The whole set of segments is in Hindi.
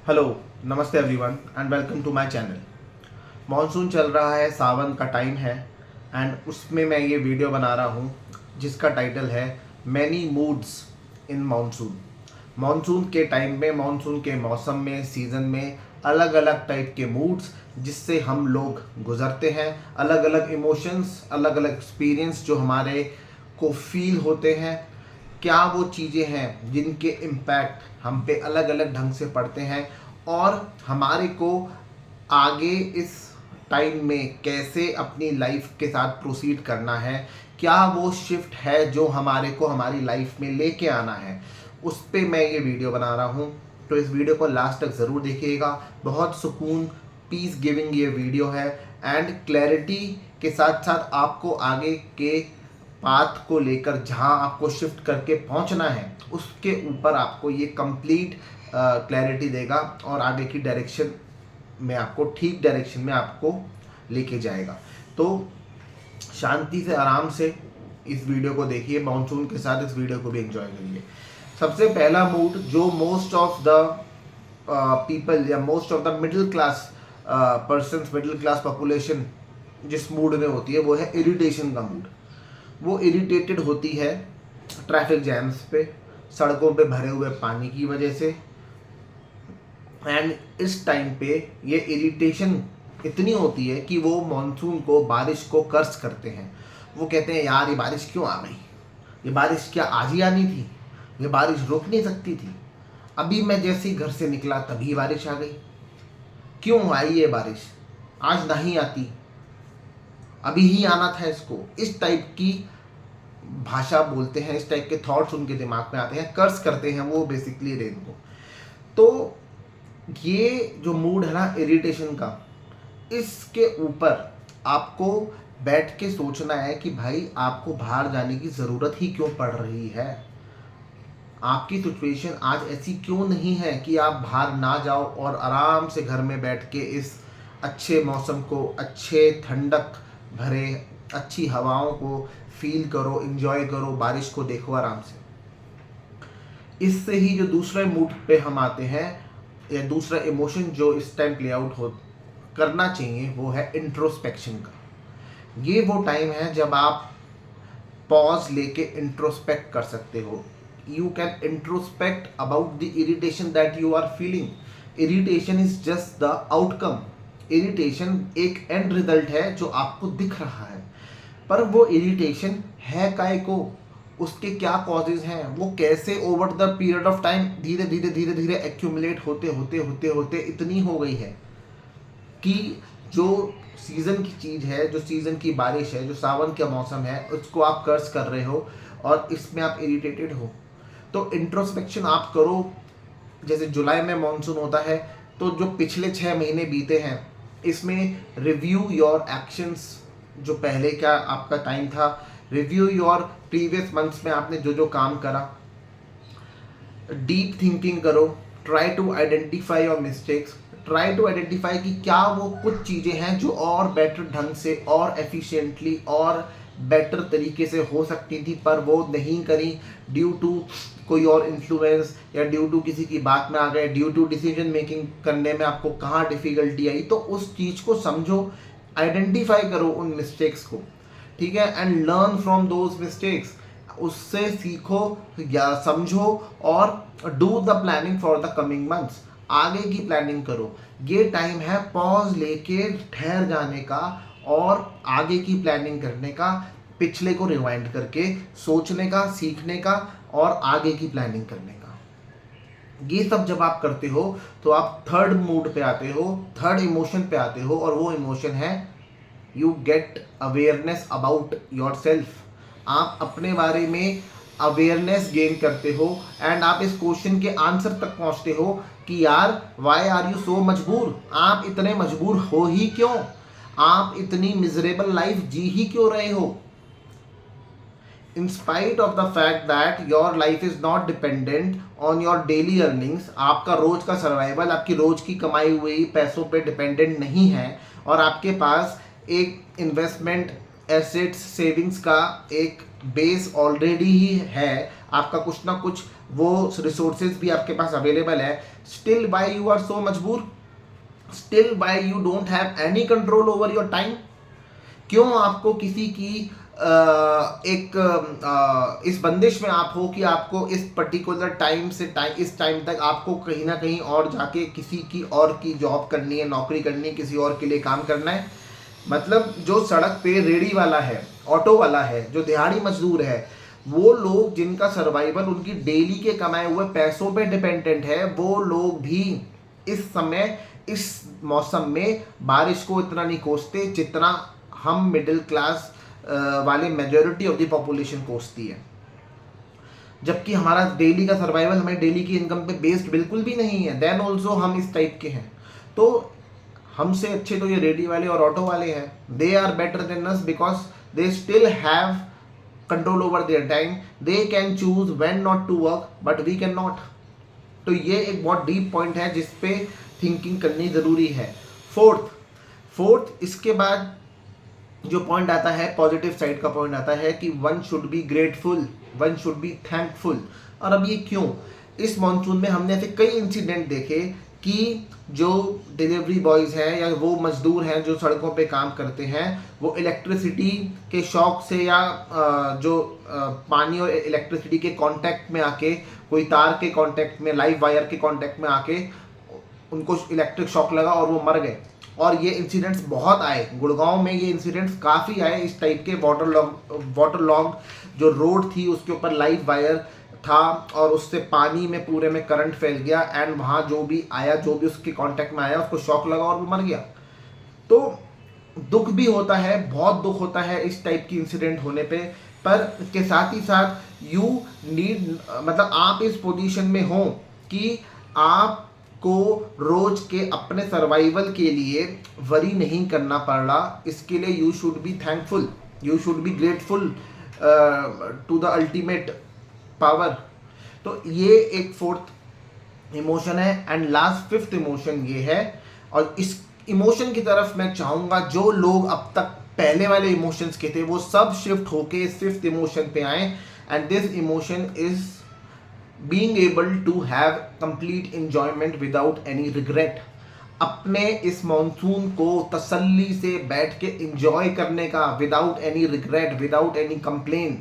हेलो, नमस्ते everyone and welcome to my channel. Monsoon चल रहा है, सावन का टाइम है एंड उसमें मैं ये वीडियो बना रहा हूँ जिसका टाइटल है मैनी मूड्स इन मॉनसून। मॉनसून के टाइम में, मॉनसून के मौसम में, सीज़न में अलग अलग टाइप के मूड्स जिससे हम लोग गुजरते हैं, अलग अलग इमोशंस, अलग अलग एक्सपीरियंस जो हमारे को फील होते हैं। क्या वो चीज़ें हैं जिनके इम्पैक्ट हम पे अलग अलग ढंग से पड़ते हैं और हमारे को आगे इस टाइम में कैसे अपनी लाइफ के साथ प्रोसीड करना है। क्या वो शिफ्ट है जो हमारे को हमारी लाइफ में लेके आना है, उस पे मैं ये वीडियो बना रहा हूँ। तो इस वीडियो को लास्ट तक ज़रूर देखिएगा। बहुत सुकून, पीस गिविंग ये वीडियो है एंड क्लैरिटी के साथ साथ आपको आगे के पाथ को लेकर जहां आपको शिफ्ट करके पहुंचना है उसके ऊपर आपको ये कंप्लीट क्लैरिटी देगा और आगे की डायरेक्शन में आपको, ठीक डायरेक्शन में आपको लेके जाएगा। तो शांति से, आराम से इस वीडियो को देखिए, मानसून के साथ इस वीडियो को भी एंजॉय करिए। सबसे पहला मूड जो मोस्ट ऑफ द पीपल या most of the middle class persons, middle class population जिस मूड में होती है वो है इरिटेशन का मूड। वो इरिटेटेड होती है ट्रैफिक जैम्स पे, सड़कों पे भरे हुए पानी की वजह से। एंड इस टाइम पे ये इरिटेशन इतनी होती है कि वो मॉनसून को, बारिश को कर्स करते हैं। वो कहते हैं यार ये बारिश क्यों आ गई, ये बारिश क्या आज ही आनी थी, ये बारिश रुक नहीं सकती थी, अभी मैं जैसे ही घर से निकला तभी बारिश आ गई, क्यों आई ये बारिश, आज नहीं आती, अभी ही आना था इसको। इस टाइप की भाषा बोलते हैं, इस टाइप के थॉट्स उनके दिमाग में आते हैं, कर्स करते हैं वो बेसिकली रेन को। तो ये जो मूड है ना इरिटेशन का, इसके ऊपर आपको बैठ के सोचना है कि भाई आपको बाहर जाने की ज़रूरत ही क्यों पड़ रही है। आपकी सिचुएशन आज ऐसी क्यों नहीं है कि आप बाहर ना जाओ और आराम से घर में बैठ के इस अच्छे मौसम को, अच्छे ठंडक भरे अच्छी हवाओं को फील करो, एंजॉय करो, बारिश को देखो आराम से। इससे ही जो दूसरे मूड पे हम आते हैं या दूसरा इमोशन जो इस टाइम प्ले आउट हो करना चाहिए वो है इंट्रोस्पेक्शन का। ये वो टाइम है जब आप पॉज लेके इंट्रोस्पेक्ट कर सकते हो। You can introspect about the irritation that you are feeling. Irritation is just the outcome. Irritation एक एंड रिजल्ट है जो आपको दिख रहा है, पर वो इरिटेशन है काय को, उसके क्या कॉजेज हैं, वो कैसे over the period of time धीरे धीरे धीरे धीरे एक्यूमुलेट होते होते होते होते इतनी हो गई है कि जो सीज़न की चीज़ है, जो सीज़न की बारिश है, जो सावन का मौसम है, उसको आप कर्स कर रहे हो और इसमें आप इरिटेटेड हो। तो इंट्रोस्पेक्शन आप करो। जैसे जुलाई में मॉनसून होता है तो जो पिछले 6 महीने बीते हैं इसमें रिव्यू योर एक्शंस। जो पहले का आपका टाइम था, रिव्यू योर प्रीवियस मंथ्स में आपने जो जो काम करा, डीप थिंकिंग करो, try to identify your mistakes, try to identify कि क्या वो कुछ चीज़ें हैं जो और बेटर ढंग से और एफिशिएंटली और बेटर तरीके से हो सकती थी पर वो नहीं करी, ड्यू टू कोई और इन्फ्लुएंस या ड्यू टू किसी की बात में आ गए, ड्यू टू डिसीजन मेकिंग करने में आपको कहाँ डिफ़िकल्टी आई। तो उस चीज़ को समझो, आइडेंटिफाई करो उन मिस्टेक्स को, ठीक है, and learn from those mistakes. उससे सीखो या समझो और do the planning for the coming months. आगे की प्लानिंग करो। ये टाइम है पॉज लेके ठहर जाने का और आगे की प्लानिंग करने का, पिछले को रिवाइंड करके सोचने का, सीखने का और आगे की प्लानिंग करने का। ये सब जब आप करते हो तो आप थर्ड मूड पे आते हो, थर्ड इमोशन पे आते हो और वो इमोशन है you get awareness about your self. आप अपने बारे में अवेयरनेस गेन करते हो एंड आप इस क्वेश्चन के आंसर तक पहुंचते हो कि यार वाई आर यू सो मजबूर, आप इतने मजबूर हो ही क्यों, आप इतनी मिजरेबल लाइफ जी ही क्यों रहे हो। in spite of the fact that your life is not dependent on your daily earnings, आपका रोज का सर्वाइवल, आपकी रोज की कमाई हुई पैसों पे डिपेंडेंट नहीं है और आपके पास एक इन्वेस्टमेंट, एसेट्स, सेविंग्स का एक बेस ऑलरेडी ही है, आपका कुछ ना कुछ वो रिसोर्सेज भी आपके पास अवेलेबल है। Still why you are so मजबूर, still why you don't have any control over your time. क्यों आपको किसी की इस बंदिश में आप हो कि आपको इस पर्टिकुलर टाइम से इस टाइम तक आपको कहीं ना कहीं और जाके किसी की और की जॉब करनी है, नौकरी करनी है, किसी और के लिए काम करना है। मतलब जो सड़क पे रेडी वाला है, ऑटो वाला है, जो दिहाड़ी मजदूर है, वो लोग जिनका सर्वाइवल उनकी डेली के कमाए हुए पैसों पे डिपेंडेंट है, वो लोग भी इस समय इस मौसम में बारिश को इतना नहीं कोसते जितना हम मिडिल क्लास वाले मेजॉरिटी ऑफ द पॉपुलेशन कोसती है। जबकि हमारा डेली का सर्वाइवल हमारी डेली की इनकम पे बेस्ड बिल्कुल भी नहीं है, देन ऑल्सो हम इस टाइप के हैं। तो हमसे अच्छे तो ये रेडी वाले और ऑटो वाले हैं। They are better than us because they still have control over their time, they can choose when not to work but we can not. तो ये एक बहुत डीप पॉइंट है जिस पे थिंकिंग करनी ज़रूरी है। फोर्थ इसके बाद जो पॉइंट आता है, पॉजिटिव साइड का पॉइंट आता है कि one should be grateful, one should be thankful. और अब ये क्यों? इस मॉनसून में हमने ऐसे कई इंसिडेंट देखे कि जो डिलीवरी बॉयज़ हैं या वो मजदूर हैं जो सड़कों पे काम करते हैं, वो इलेक्ट्रिसिटी के शॉक से या जो पानी और इलेक्ट्रिसिटी के कांटेक्ट में आके, कोई तार के कांटेक्ट में, लाइव वायर के कांटेक्ट में आके उनको इलेक्ट्रिक शॉक लगा और वो मर गए। और ये इंसिडेंट्स बहुत आए, गुड़गांव में ये इंसिडेंट्स काफ़ी आए इस टाइप के। वाटर लॉग जो रोड थी उसके ऊपर लाइव वायर था और उससे पानी में पूरे में करंट फैल गया एंड वहाँ जो भी आया, जो भी उसके कांटेक्ट में आया, उसको शॉक लगा और वो मर गया। तो दुख भी होता है, बहुत दुख होता है इस टाइप की इंसिडेंट होने पे, पर इसके साथ ही साथ यू नीड, मतलब आप इस पोजीशन में हो कि आप को रोज के अपने सर्वाइवल के लिए वरी नहीं करना पड़ रहा। इसके लिए you should be thankful, you should be grateful to the ultimate power. तो ये एक फोर्थ इमोशन है। एंड लास्ट फिफ्थ इमोशन ये है, और इस इमोशन की तरफ मैं चाहूँगा जो लोग अब तक पहले वाले इमोशंस के थे वो सब शिफ्ट होके इस फिफ्थ इमोशन पे आए। And this emotion is being able to have complete enjoyment without any regret। अपने इस मॉनसून को तसल्ली से बैठ के इंजॉय करने का, without any regret, without any complain.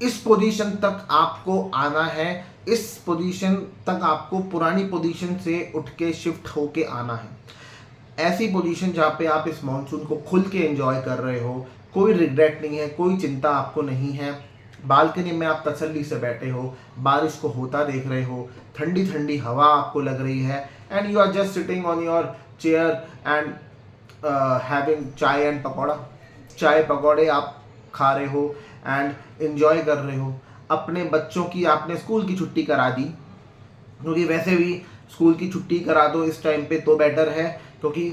इस पोजीशन तक आपको आना है, इस पोजीशन तक आपको पुरानी पोजीशन से उठ के शिफ्ट होके आना है। ऐसी पोजीशन जहाँ पे आप इस मॉनसून को खुल के एंजॉय कर रहे हो, कोई रिग्रेट नहीं है, कोई चिंता आपको नहीं है। बालकनी में आप तसल्ली से बैठे हो, बारिश को होता देख रहे हो, ठंडी ठंडी हवा आपको लग रही है, and you are just sitting on your chair and having chai and pakora. चाय पकौड़े आप खा रहे हो एंड एंजॉय कर रहे हो। अपने बच्चों की आपने स्कूल की छुट्टी करा दी, क्योंकि वैसे भी स्कूल की छुट्टी करा दो इस टाइम पे तो बेटर है, क्योंकि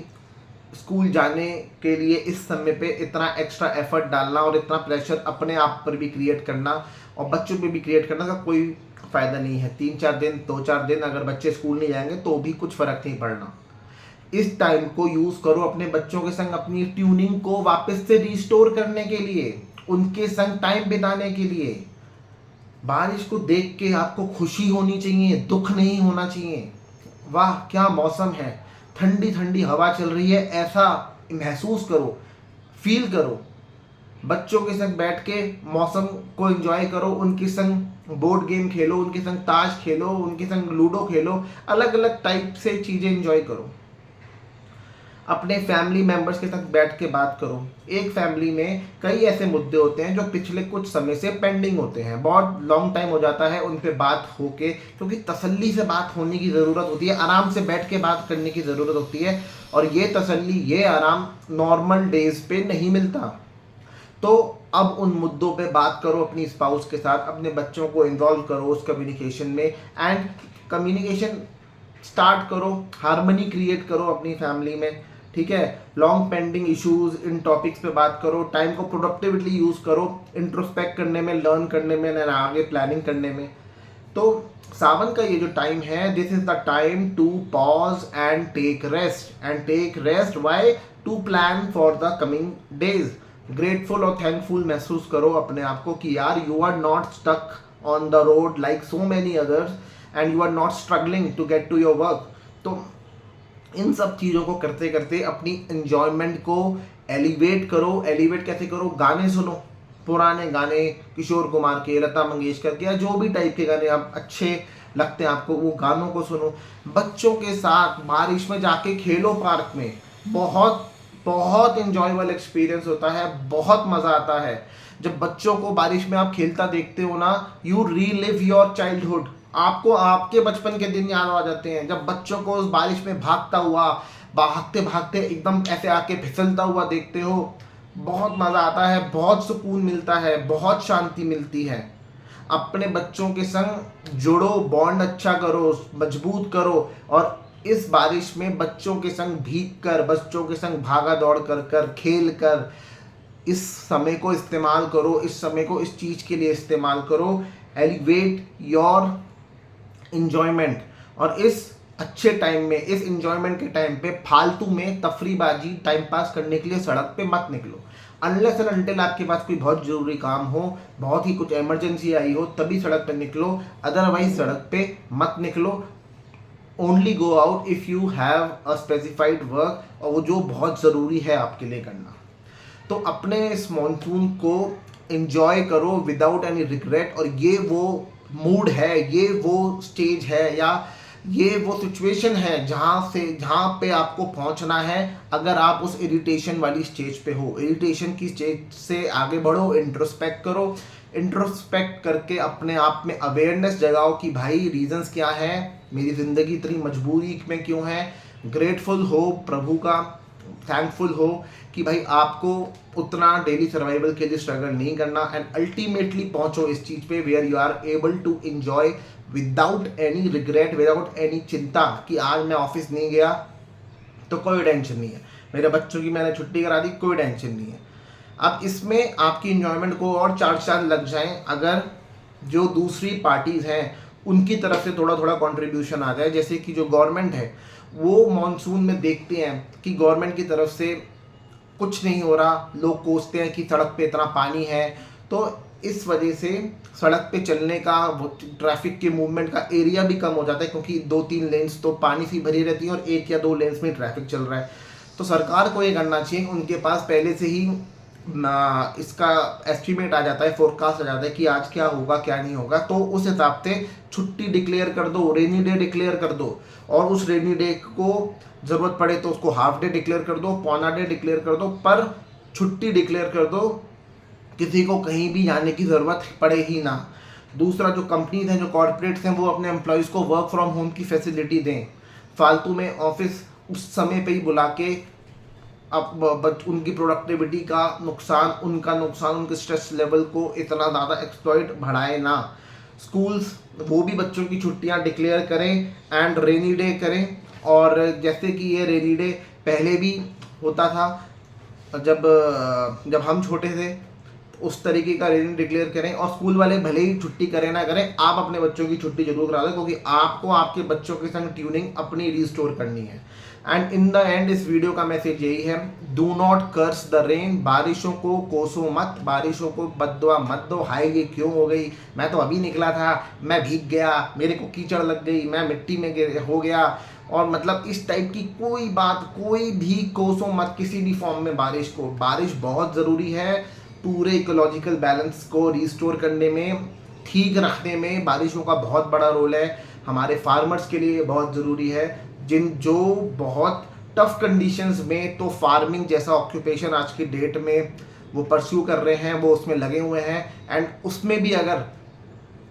स्कूल जाने के लिए इस समय पे इतना एक्स्ट्रा एफर्ट डालना और इतना प्रेशर अपने आप पर भी क्रिएट करना और बच्चों पे भी क्रिएट करना का कोई फ़ायदा नहीं है। 3-4 दिन, 2-4 दिन अगर बच्चे स्कूल नहीं जाएंगे तो भी कुछ फ़र्क नहीं पड़ना। इस टाइम को यूज़ करो अपने बच्चों के संग अपनी ट्यूनिंग को वापस से रिस्टोर करने के लिए, उनके संग टाइम बिताने के लिए। बारिश को देख के आपको खुशी होनी चाहिए, दुख नहीं होना चाहिए। वाह क्या मौसम है, ठंडी ठंडी हवा चल रही है, ऐसा महसूस करो, फील करो। बच्चों के संग बैठ के मौसम को एंजॉय करो, उनके संग बोर्ड गेम खेलो, उनके संग ताश खेलो, उनके संग लूडो खेलो, अलग अलग टाइप से चीज़ें एंजॉय करो। अपने फैमिली मेम्बर्स के साथ बैठ के बात करो। एक फैमिली में कई ऐसे मुद्दे होते हैं जो पिछले कुछ समय से पेंडिंग होते हैं, बहुत लॉन्ग टाइम हो जाता है उन पे बात होके, क्योंकि तसल्ली से बात होने की ज़रूरत होती है, आराम से बैठ के बात करने की ज़रूरत होती है, और ये तसल्ली, ये आराम नॉर्मल डेज पे नहीं मिलता। तो अब उन मुद्दों पे बात करो अपनी स्पाउस के साथ, अपने बच्चों को इन्वॉल्व करो उस कम्युनिकेशन में, एंड कम्युनिकेशन स्टार्ट करो, हार्मनी क्रिएट करो अपनी फैमिली में। ठीक है, लॉन्ग पेंडिंग इश्यूज, इन टॉपिक्स पे बात करो, टाइम को प्रोडक्टिवली यूज़ करो, इंट्रोस्पेक्ट करने में, लर्न करने में, और आगे प्लानिंग करने में। तो सावन का ये जो टाइम है, this is the time to pause and take rest why to plan for the coming days. Grateful और थैंकफुल महसूस करो अपने आप को कि यार you are not stuck on the road like so many others, and you are not struggling to get to your work. तो इन सब चीज़ों को करते करते अपनी एन्जॉयमेंट को एलिवेट करो। एलिवेट कैसे करो? गाने सुनो, पुराने गाने, किशोर कुमार के, लता मंगेशकर के, या जो भी टाइप के गाने आप अच्छे लगते हैं आपको, वो गानों को सुनो। बच्चों के साथ बारिश में जाके खेलो पार्क में, बहुत बहुत इंजॉयबल एक्सपीरियंस होता है, बहुत मज़ा आता है। जब बच्चों को बारिश में आप खेलता देखते हो ना, यू रीलिव योर चाइल्डहुड, आपको आपके बचपन के दिन याद आ जाते हैं। जब बच्चों को उस बारिश में भागते भागते एकदम ऐसे आके फिसलता हुआ देखते हो, बहुत मज़ा आता है, बहुत सुकून मिलता है, बहुत शांति मिलती है। अपने बच्चों के संग जुड़ो, बॉन्ड अच्छा करो, मजबूत करो, और इस बारिश में बच्चों के संग भीग कर, बच्चों के संग भागा दौड़ कर खेल कर इस समय को इस्तेमाल करो, इस समय को इस चीज़ के लिए इस्तेमाल करो। Elevate your enjoyment. और इस अच्छे टाइम में, इस इंजॉयमेंट के टाइम पे फालतू में तफरीबाजी टाइम पास करने के लिए सड़क पे मत निकलो। अनलेस एंड अनटिल आपके पास कोई बहुत ज़रूरी काम हो, बहुत ही कुछ इमरजेंसी आई हो, तभी सड़क पे निकलो, अदरवाइज सड़क पे मत निकलो। Only go out if you have a specified work, और वो जो बहुत ज़रूरी है आपके लिए करना। तो अपने इस मॉनसून को एंजॉय करो विदाउट एनी रिग्रेट। और ये वो मूड है, ये वो स्टेज है, या ये वो सिचुएशन है जहाँ पे आपको पहुँचना है। अगर आप उस इरिटेशन वाली स्टेज पे हो, इरिटेशन की स्टेज से आगे बढ़ो, इंट्रोस्पेक्ट करो। इंट्रोस्पेक्ट करके अपने आप में अवेयरनेस जगाओ कि भाई रीजंस क्या है, मेरी ज़िंदगी इतनी मजबूरी में क्यों है। ग्रेटफुल हो प्रभु का, थैंकफुल हो कि भाई आपको उतना डेली सर्वाइवल के लिए स्ट्रगल नहीं करना, एंड अल्टीमेटली पहुंचो इस चीज़ पे where you are able to enjoy without any regret, without any chinta कि आज मैं ऑफिस नहीं गया तो कोई टेंशन नहीं है, मेरे बच्चों की मैंने छुट्टी करा दी, कोई टेंशन नहीं है। अब इसमें आपकी इंजॉयमेंट को और 4 चांद लग जाएं अगर जो दूसरी पार्टीज़ हैं उनकी तरफ से थोड़ा थोड़ा कंट्रीब्यूशन आ जाए। जैसे कि जो गवर्नमेंट है वो मॉनसून में देखते हैं कि गवर्नमेंट की तरफ से कुछ नहीं हो रहा, लोग कोसते हैं कि सड़क पे इतना पानी है, तो इस वजह से सड़क पे चलने का, ट्रैफिक के मूवमेंट का एरिया भी कम हो जाता है, क्योंकि 2-3 लेन्स तो पानी से भरी रहती हैं और 1 या 2 लेन्स में ट्रैफिक चल रहा है। तो सरकार को ये करना चाहिए, उनके पास पहले से ही इसका एस्टिमेट आ जाता है, फोरकास्ट आ जाता है कि आज क्या होगा क्या नहीं होगा, तो उस हिसाब से छुट्टी डिक्लेयर कर दो, रेनी डे डिक्लेयर कर दो, और उस रेनी डे को ज़रूरत पड़े तो उसको हाफ डे डिक्लेयर कर दो, पौना डे डिक्लेयर कर दो, पर छुट्टी डिक्लेयर कर दो, किसी को कहीं भी जाने की ज़रूरत पड़े ही ना। दूसरा, जो कंपनीज हैं, जो कॉर्पोरेट्स हैं, वो अपने एम्प्लॉयज़ को वर्क फ्रॉम होम की फैसिलिटी दें। फालतू में ऑफिस उस समय पे ही बुला के अब उनकी प्रोडक्टिविटी का नुकसान, उनके स्ट्रेस लेवल को इतना ज़्यादा एक्सप्लॉइट बढ़ाए ना। स्कूल्स वो भी बच्चों की छुट्टियां डिक्लेयर करें एंड रेनी डे करें। और जैसे कि ये रेनी डे पहले भी होता था, जब हम छोटे थे, उस तरीके का रेनी डिक्लेयर करें। और स्कूल वाले भले ही छुट्टी करें ना करें, आप अपने बच्चों की छुट्टी जरूर करा दें, क्योंकि आपको आपके बच्चों के संग ट्यूनिंग अपनी रिस्टोर करनी है। एंड इन द एंड इस वीडियो का मैसेज यही है, do not curse the rain. बारिशों को कोसो मत, बारिशों को बद्दुआ मत दो, हाय ये क्यों हो गई, मैं तो अभी निकला था, मैं भीग गया, मेरे को कीचड़ लग गई, मैं मिट्टी में हो गया। और मतलब इस टाइप की कोई बात, कोई भी कोसो मत किसी भी फॉर्म में बारिश को। बारिश बहुत ज़रूरी है पूरे इकोलॉजिकल बैलेंस को रिस्टोर करने में, ठीक रखने में बारिशों का बहुत बड़ा रोल है। हमारे फार्मर्स के लिए बहुत ज़रूरी है, जो बहुत टफ कंडीशंस में तो फार्मिंग जैसा ऑक्यूपेशन आज की डेट में वो परस्यू कर रहे हैं, वो उसमें लगे हुए हैं। एंड उसमें भी अगर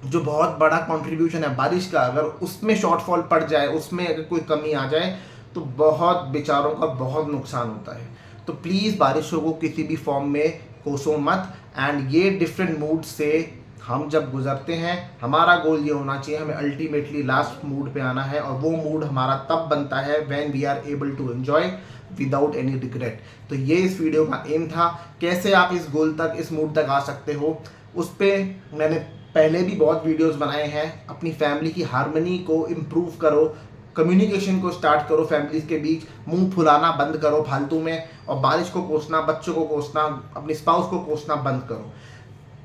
जो बहुत बड़ा कंट्रीब्यूशन है बारिश का, अगर उसमें शॉर्टफॉल पड़ जाए, उसमें अगर कोई कमी आ जाए, तो बहुत बेचारों का बहुत नुकसान होता है। तो प्लीज़ बारिशों को किसी भी फॉर्म में कोसो मत। एंड ये डिफरेंट मूड से हम जब गुजरते हैं, हमारा गोल ये होना चाहिए, हमें अल्टीमेटली लास्ट मूड पे आना है, और वो मूड हमारा तब बनता है when we are able to enjoy without any regret. तो ये इस वीडियो का एम था, कैसे आप इस गोल तक, इस मूड तक आ सकते हो। उस पर मैंने पहले भी बहुत वीडियोस बनाए हैं। अपनी फैमिली की हार्मनी को इम्प्रूव करो, कम्युनिकेशन को स्टार्ट करो फैमिलीज के बीच, मुंह फुलाना बंद करो फालतू में, और बारिश को कोसना, बच्चों को कोसना, अपनी स्पाउस को कोसना बंद करो।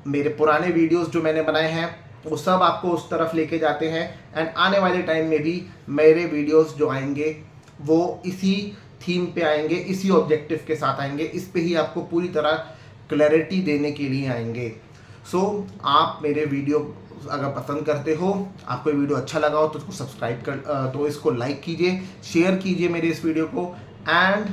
मेरे पुराने वीडियोस जो मैंने बनाए हैं वो सब आपको उस तरफ लेके जाते हैं। एंड आने वाले टाइम में भी मेरे वीडियोस जो आएंगे वो इसी थीम पे आएंगे, इसी ऑब्जेक्टिव के साथ आएंगे, इस पे ही आपको पूरी तरह क्लैरिटी देने के लिए आएंगे। सो आप मेरे वीडियो अगर पसंद करते हो, आपको ये वीडियो अच्छा लगा हो तो इसको सब्सक्राइब कर तो इसको लाइक कीजिए, शेयर कीजिए मेरे इस वीडियो को, एंड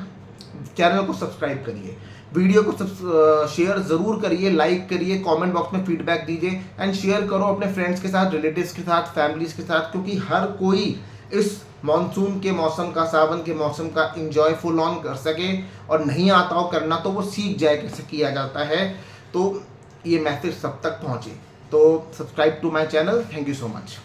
चैनल को सब्सक्राइब करिए। वीडियो को शेयर ज़रूर करिए, लाइक करिए, कमेंट बॉक्स में फीडबैक दीजिए एंड शेयर करो अपने फ्रेंड्स के साथ, रिलेटिव्स के साथ, फैमिलीज के साथ, क्योंकि हर कोई इस मॉनसून के मौसम का, सावन के मौसम का इंजॉय फुल ऑन कर सके, और नहीं आता हो करना तो वो सीख जाए कैसे किया जाता है, तो ये मैसेज सब तक पहुँचे। तो subscribe to my channel. Thank you so much.